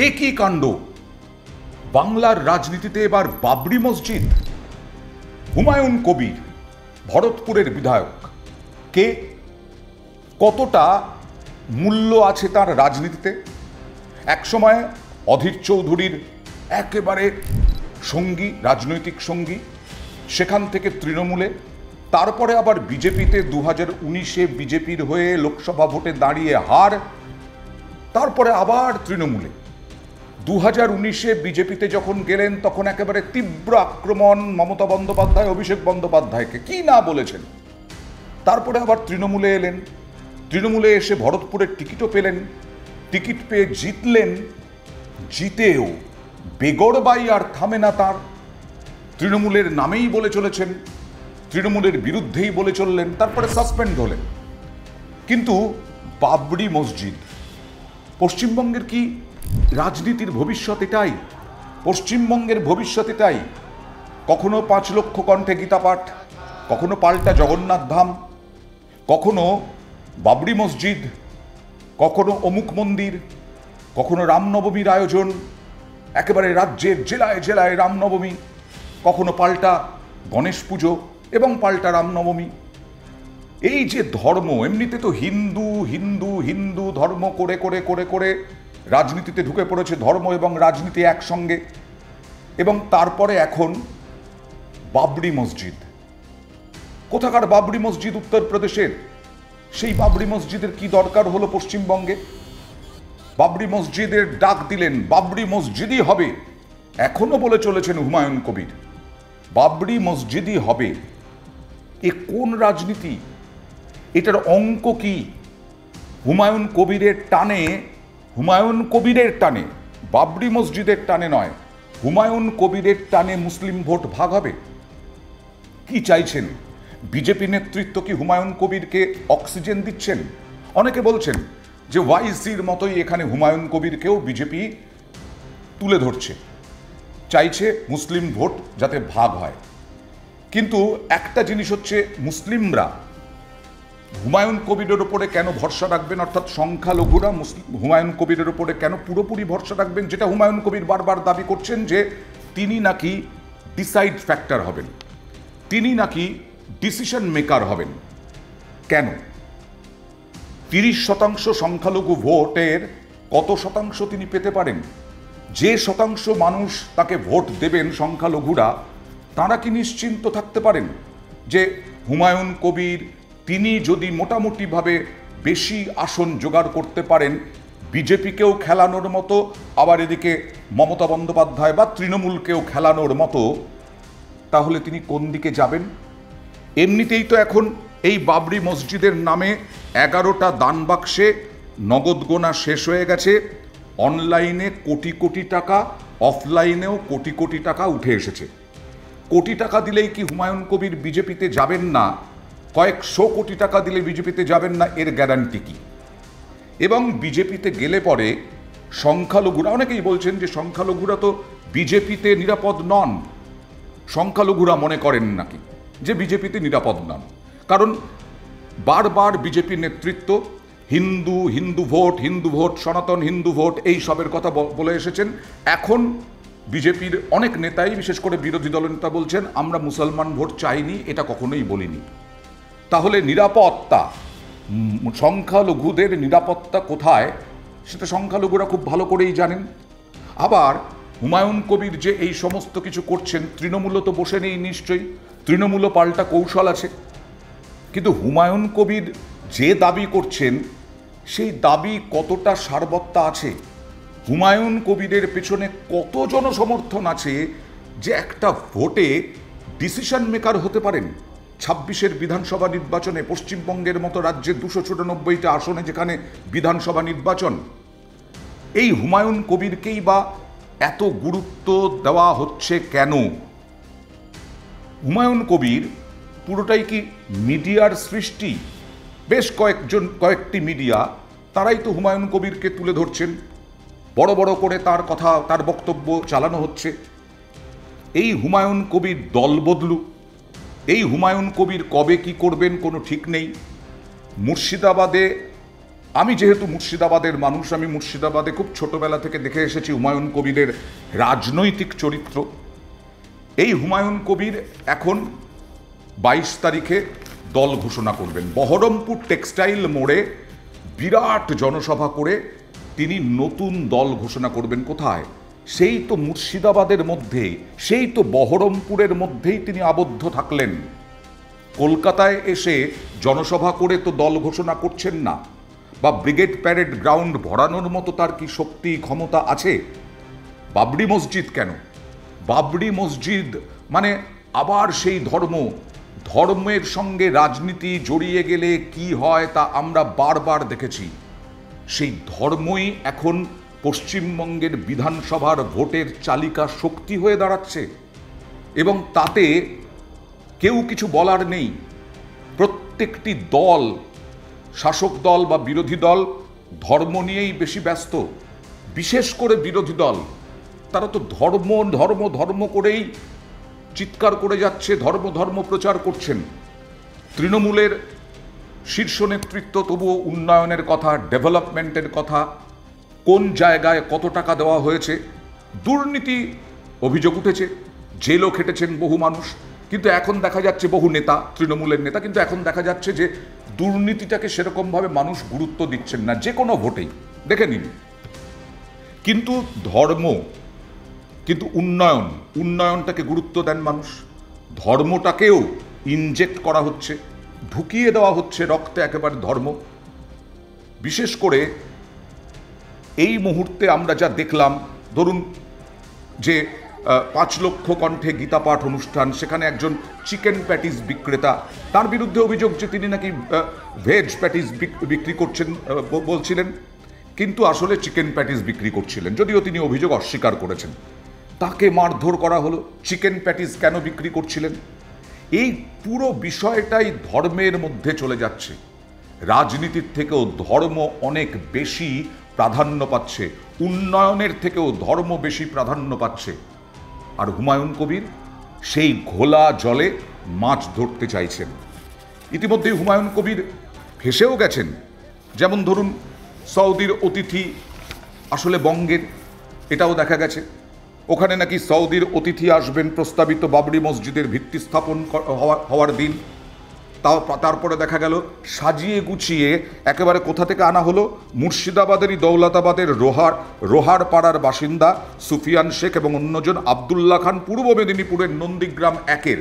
একই কাণ্ড, বাংলার রাজনীতিতে এবার বাবরি মসজিদ। হুমায়ুন কবির ভরতপুরের বিধায়ক, কে কতটা মূল্য আছে তার রাজনীতিতে? একসময় অধীর চৌধুরীর একেবারে সঙ্গী, রাজনৈতিক সঙ্গী, সেখান থেকে তৃণমূলে, তারপরে আবার বিজেপিতে 2019-এ বিজেপির হয়ে লোকসভা ভোটে দাঁড়িয়ে হার, তারপরে আবার তৃণমূলে। 2019-এ বিজেপিতে যখন গেলেন তখন একেবারে তীব্র আক্রমণ মমতা বন্দ্যোপাধ্যায়, অভিষেক বন্দ্যোপাধ্যায়কে কি না বলেছেন। তারপরে আবার তৃণমূলে এলেন, তৃণমূলে এসে ভরতপুরের টিকিটও পেলেন, টিকিট পেয়ে জিতলেন। জিতেও বেগড়বাই আর থামে না তার, তৃণমূলের নামেই বলে চলেছেন, তৃণমূলের বিরুদ্ধেই বলে চললেন, তারপরে সাসপেন্ড হলেন। কিন্তু বাবরি মসজিদ, পশ্চিমবঙ্গের কি রাজনীতির ভবিষ্যৎ এটাই? পশ্চিমবঙ্গের ভবিষ্যৎ এটাই? কখনো 5 লক্ষ কণ্ঠে গীতা পাঠ, কখনো পাল্টা জগন্নাথ ধাম, কখনো বাবরি মসজিদ, কখনো অমুক মন্দির, কখনো রামনবমীর আয়োজন, একেবারে রাজ্যের জেলায় জেলায় রামনবমী, কখনো পাল্টা গণেশ পুজো এবং পাল্টা রামনবমী। এই যে ধর্ম, এমনিতে তো হিন্দু হিন্দু হিন্দু ধর্ম করে করে করে করে রাজনীতিতে ঢুকে পড়েছে, ধর্ম এবং রাজনীতি একসঙ্গে। এবং তারপরে এখন বাবরি মসজিদ। কোথাকার বাবরি মসজিদ? উত্তরপ্রদেশের। সেই বাবরি মসজিদের কি দরকার হলো পশ্চিমবঙ্গে? বাবরি মসজিদের ডাক দিলেন, বাবরি মসজিদই হবে, এখনো বলে চলেছেন হুমায়ুন কবির, বাবরি মসজিদই হবে। এ কোন রাজনীতি? এটার অঙ্ক কি? হুমায়ুন কবিরের টানে, হুমায়ুন কবিরের টানে, বাবরি মসজিদের টানে নয়, হুমায়ুন কবিরের টানে মুসলিম ভোট ভাগ হবে? কি চাইছেন? বিজেপি নেতৃত্ব কি হুমায়ুন কবিরকে অক্সিজেন দিচ্ছেন? অনেকে বলছেন যে ওয়াইসির মতোই এখানে হুমায়ুন কবিরকেও বিজেপি তুলে ধরছে, চাইছে মুসলিম ভোট যাতে ভাগ হয়। কিন্তু একটা জিনিস হচ্ছে, মুসলিমরা হুমায়ুন কবিরের ওপরে কেন ভরসা রাখবেন, অর্থাৎ সংখ্যালঘুরা হুমায়ুন কবিরের ওপরে কেন পুরোপুরি ভরসা রাখবেন? যেটা হুমায়ুন কবির বারবার দাবি করছেন যে তিনি নাকি ডিসাইড ফ্যাক্টর হবেন, তিনি নাকি ডিসিশন মেকার হবেন। কেন? 30% সংখ্যালঘু ভোটের কত শতাংশ তিনি পেতে পারেন? যে শতাংশ মানুষ তাকে ভোট দেবেন সংখ্যালঘুরা, তারা কি নিশ্চিন্ত থাকতে পারেন যে হুমায়ুন কবির তিনি যদি মোটামুটিভাবে বেশি আসন জোগাড় করতে পারেন, বিজেপিকেও খেলানোর মতো, আবার এদিকে মমতা বন্দ্যোপাধ্যায় বা তৃণমূলকেও খেলানোর মতো, তাহলে তিনি কোন দিকে যাবেন? এমনিতেই তো এখন এই বাবরি মসজিদের নামে 11টা দান বাক্সে নগদ গোনা শেষ হয়ে গেছে, অনলাইনে কোটি কোটি টাকা, অফলাইনেও কোটি কোটি টাকা উঠে এসেছে। কোটি টাকা দিলেই কি হুমায়ুন কবির বিজেপিতে যাবেন না? কয়েকশো কোটি টাকা দিলে বিজেপিতে যাবেন না, এর গ্যারান্টি কি? এবং বিজেপিতে গেলে পরে সংখ্যালঘুরা, অনেকেই বলছেন যে সংখ্যালঘুরা তো বিজেপিতে নিরাপদ নন, সংখ্যালঘুরা মনে করেন নাকি যে বিজেপিতে নিরাপদ নন, কারণ বারবার বিজেপি নেতৃত্ব হিন্দু হিন্দু ভোট, হিন্দু ভোট, সনাতন হিন্দু ভোট, এই সবের কথা বলে এসেছেন। এখন বিজেপির অনেক নেতাই, বিশেষ করে বিরোধী দলনেতা বলছেন আমরা মুসলমান ভোট চাইনি, এটা কখনোই বলিনি। তাহলে নিরাপত্তা, সংখ্যালঘুদের নিরাপত্তা কোথায় সেটা সংখ্যালঘুরা খুব ভালো করেই জানেন। আবার হুমায়ুন কবির যে এই সমস্ত কিছু করছেন, তৃণমূলও তো বসে নেই নিশ্চয়ই, তৃণমূলও পাল্টা কৌশল আছে। কিন্তু হুমায়ুন কবির যে দাবি করছেন সেই দাবি কতটা সারবত্তা আছে? হুমায়ুন কবিরের পেছনে কত জনসমর্থন আছে যে একটা ভোটে ডিসিশন মেকার হতে পারেন? 26-এর বিধানসভা নির্বাচনে, পশ্চিমবঙ্গের মতো রাজ্যে 294টা আসনে যেখানে বিধানসভা নির্বাচন, এই হুমায়ুন কবিরকেই বা এত গুরুত্ব দেওয়া হচ্ছে কেন? হুমায়ুন কবির পুরোটাই কি মিডিয়ার সৃষ্টি? বেশ কয়েকটি মিডিয়া, তারাই তো হুমায়ুন কবিরকে তুলে ধরছেন, বড় বড় করে তার কথা, তার বক্তব্য চালানো হচ্ছে। এই হুমায়ুন কবির দল বদলু, এই হুমায়ুন কবির কবে কি করবেন কোনো ঠিক নেই। মুর্শিদাবাদে আমি যেহেতু মুর্শিদাবাদের মানুষ, আমি মুর্শিদাবাদে খুব ছোটবেলা থেকে দেখে এসেছি হুমায়ুন কবিরের রাজনৈতিক চরিত্র। এই হুমায়ুন কবির এখন 22 তারিখে দল ঘোষণা করবেন। বহরমপুর টেক্সটাইল মোড়ে বিরাট জনসভা করে তিনি নতুন দল ঘোষণা করবেন। কোথায়? সেই তো মুর্শিদাবাদের মধ্যে, সেই তো বহরমপুরের মধ্যেই তিনি আবদ্ধ থাকলেন। কলকাতায় এসে জনসভা করে তো দল ঘোষণা করছেন না, বা ব্রিগেড প্যারেড গ্রাউন্ড ভরানোর মতো তার কি শক্তি ক্ষমতা আছে? বাবরি মসজিদ কেন? বাবরি মসজিদ মানে আবার সেই ধর্মের সঙ্গে রাজনীতি জড়িয়ে গেলে কি হয় তা আমরা বারবার দেখেছি। সেই ধর্মই এখন পশ্চিমবঙ্গের বিধানসভার ভোটের চালিকা শক্তি হয়ে দাঁড়াচ্ছে, এবং তাতে কেউ কিছু বলার নেই। প্রত্যেকটি দল, শাসক দল বা বিরোধী দল, ধর্ম নিয়েই বেশি ব্যস্ত। বিশেষ করে বিরোধী দল, তারা তো ধর্ম ধর্ম ধর্ম করেই চিৎকার করে যাচ্ছে, ধর্ম প্রচার করছেন। তৃণমূলের শীর্ষ নেতৃত্ব তবুও উন্নয়নের কথা, ডেভেলপমেন্টের কথা, কোন জায়গায় কত টাকা দেওয়া হয়েছে, দুর্নীতি অভিযোগ উঠেছে, জেলও খেটেছেন বহু মানুষ। কিন্তু এখন দেখা যাচ্ছে বহু নেতা, তৃণমূলের নেতা, কিন্তু এখন দেখা যাচ্ছে যে দুর্নীতিটাকে সেরকমভাবে মানুষ গুরুত্ব দিচ্ছেন না, যে কোনো ভোটেই দেখে নিন। কিন্তু উন্নয়নটাকে গুরুত্ব দেন মানুষ। ধর্মটাকেও ইনজেক্ট করা হচ্ছে, ঢুকিয়ে দেওয়া হচ্ছে রক্তে একেবারে ধর্ম। বিশেষ করে এই মুহূর্তে আমরা যা দেখলাম, ধরুন যে 5 লক্ষ কণ্ঠে গীতা পাঠ অনুষ্ঠান, সেখানে একজন চিকেন প্যাটিস বিক্রেতা, তার বিরুদ্ধে অভিযোগ যে তিনি নাকি ভেজ প্যাটিস বিক্রি করছেন বলছিলেন, কিন্তু আসলে চিকেন প্যাটিস বিক্রি করছিলেন, যদিও তিনি অভিযোগ অস্বীকার করেছেন। তাকে মারধর করা হলো। চিকেন প্যাটিস কেন বিক্রি করছিলেন? এই পুরো বিষয়টাই ধর্মের মধ্যে চলে যাচ্ছে। রাজনীতির থেকেও ধর্ম অনেক বেশি প্রাধান্য পাচ্ছে, উন্নয়নের থেকেও ধর্ম বেশি প্রাধান্য পাচ্ছে। আর হুমায়ুন কবির সেই ঘোলা জলে মাছ ধরতে চাইছেন। ইতিমধ্যেই হুমায়ুন কবির ফেঁসেও গেছেন। যেমন ধরুন, সৌদির অতিথি আসলে বঙ্গের, এটাও দেখা গেছে। ওখানে নাকি সৌদির অতিথি আসবেন প্রস্তাবিত বাবরি মসজিদের ভিত্তি স্থাপন হওয়ার দিন। তারপরে দেখা গেল সাজিয়ে গুছিয়ে একেবারে কোথা থেকে আনা হলো, মুর্শিদাবাদেরই দৌলতাবাদের রোহার পাড়ার বাসিন্দা সুফিয়ান শেখ এবং অন্যজন আবদুল্লাহ খান, পূর্ব মেদিনীপুরের নন্দীগ্রাম 1-এর,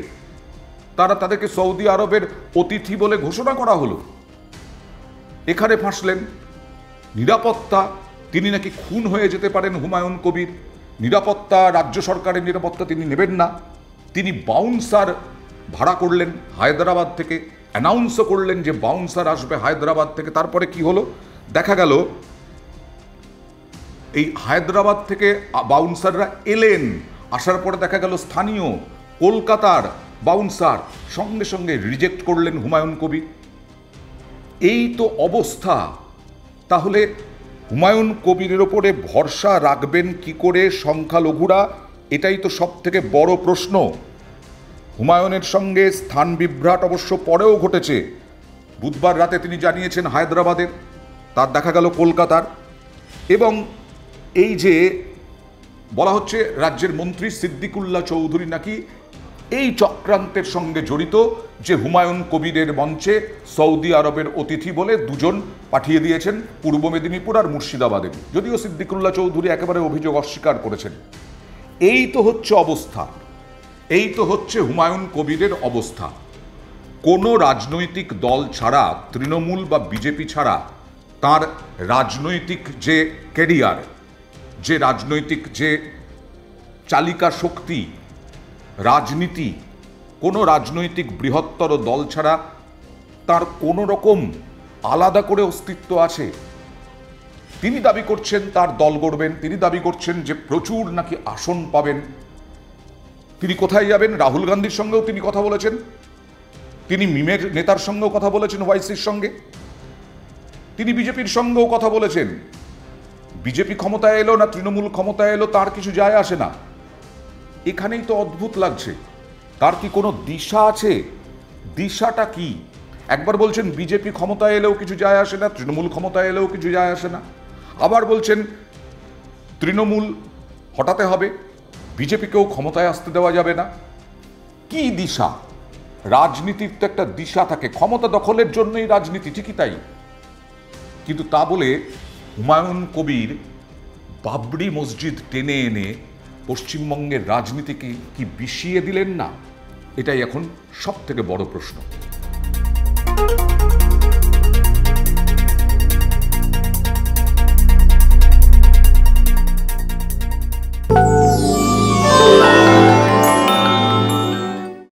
তাদেরকে সৌদি আরবের অতিথি বলে ঘোষণা করা হলো। এখানে ফাঁসলেন। নিরাপত্তা, তিনি নাকি খুন হয়ে যেতে পারেন হুমায়ুন কবির, নিরাপত্তা, রাজ্য সরকারের নিরাপত্তা তিনি নেবেন না। তিনি বাউন্সার ভাড়া করলেন হায়দ্রাবাদ থেকে, অ্যানাউন্সও করলেন যে বাউন্সার আসবে হায়দ্রাবাদ থেকে। তারপরে কি হলো? দেখা গেল এই হায়দ্রাবাদ থেকে বাউন্সাররা এলেন, আসার পরে দেখা গেল স্থানীয় কলকাতার বাউন্সার সঙ্গে সঙ্গে রিজেক্ট করলেন হুমায়ুন কবির। এই তো অবস্থা। তাহলে হুমায়ুন কবিরের ওপরে ভরসা রাখবেন কি করে সংখ্যালঘুরা? এটাই তো সব থেকে বড় প্রশ্ন। হুমায়ুনের সঙ্গে স্থান বিভ্রাট অবশ্য পরেও ঘটেছে। বুধবার রাতে তিনি জানিয়েছেন হায়দ্রাবাদের, তার দেখা গেল কলকাতার। এবং এই যে বলা হচ্ছে রাজ্যের মন্ত্রী সিদ্দিকুল্লাহ চৌধুরী নাকি এই চক্রান্তের সঙ্গে জড়িত, যে হুমায়ুন কবিরের মঞ্চে সৌদি আরবের অতিথি বলে 2 জন পাঠিয়ে দিয়েছেন পূর্ব মেদিনীপুর আর মুর্শিদাবাদে, যদিও সিদ্দিকুল্লাহ চৌধুরী একেবারে অভিযোগ অস্বীকার করেছেন। এই তো হচ্ছে অবস্থা, এই তো হচ্ছে হুমায়ুন কবিরের অবস্থা। কোনো রাজনৈতিক দল ছাড়া, তৃণমূল বা বিজেপি ছাড়া তার রাজনৈতিক যে ক্যারিয়ার, যে রাজনৈতিক যে চালিকা শক্তি, রাজনীতি, কোনো রাজনৈতিক বৃহত্তর দল ছাড়া তার কোনো রকম আলাদা করে অস্তিত্ব আছে? তিনি দাবি করছেন তার দল গড়বেন, তিনি দাবি করছেন যে প্রচুর নাকি আসন পাবেন। তিনি কোথায় যাবেন? রাহুল গান্ধীর সঙ্গেও তিনি কথা বলেছেন, তিনি মিমের নেতার সঙ্গেও কথা বলেছেন, ওয়াইসির সঙ্গে, তিনি বিজেপির সঙ্গেও কথা বলেছেন। বিজেপি ক্ষমতায় এলো না তৃণমূল ক্ষমতায় এলো তার কিছু যায় আসে না। এখানেই তো অদ্ভুত লাগছে। তার কি কোনো দিশা আছে? দিশাটা কি? একবার বলছেন বিজেপি ক্ষমতায় এলেও কিছু যায় আসে না, তৃণমূল ক্ষমতায় এলেও কিছু যায় আসে না, আবার বলছেন তৃণমূল হটাতে হবে, বিজেপিকেও ক্ষমতায় আসতে দেওয়া যাবে না। কি দিশা? রাজনীতির তো একটা দিশা থাকে, ক্ষমতা দখলের জন্যই রাজনীতি, ঠিকই তাই। কিন্তু তা বলে হুমায়ুন কবির বাবরি মসজিদ টেনে এনে পশ্চিমবঙ্গের রাজনীতিকে কি বিষিয়ে দিলেন না? এটাই এখন সব থেকে বড় প্রশ্ন।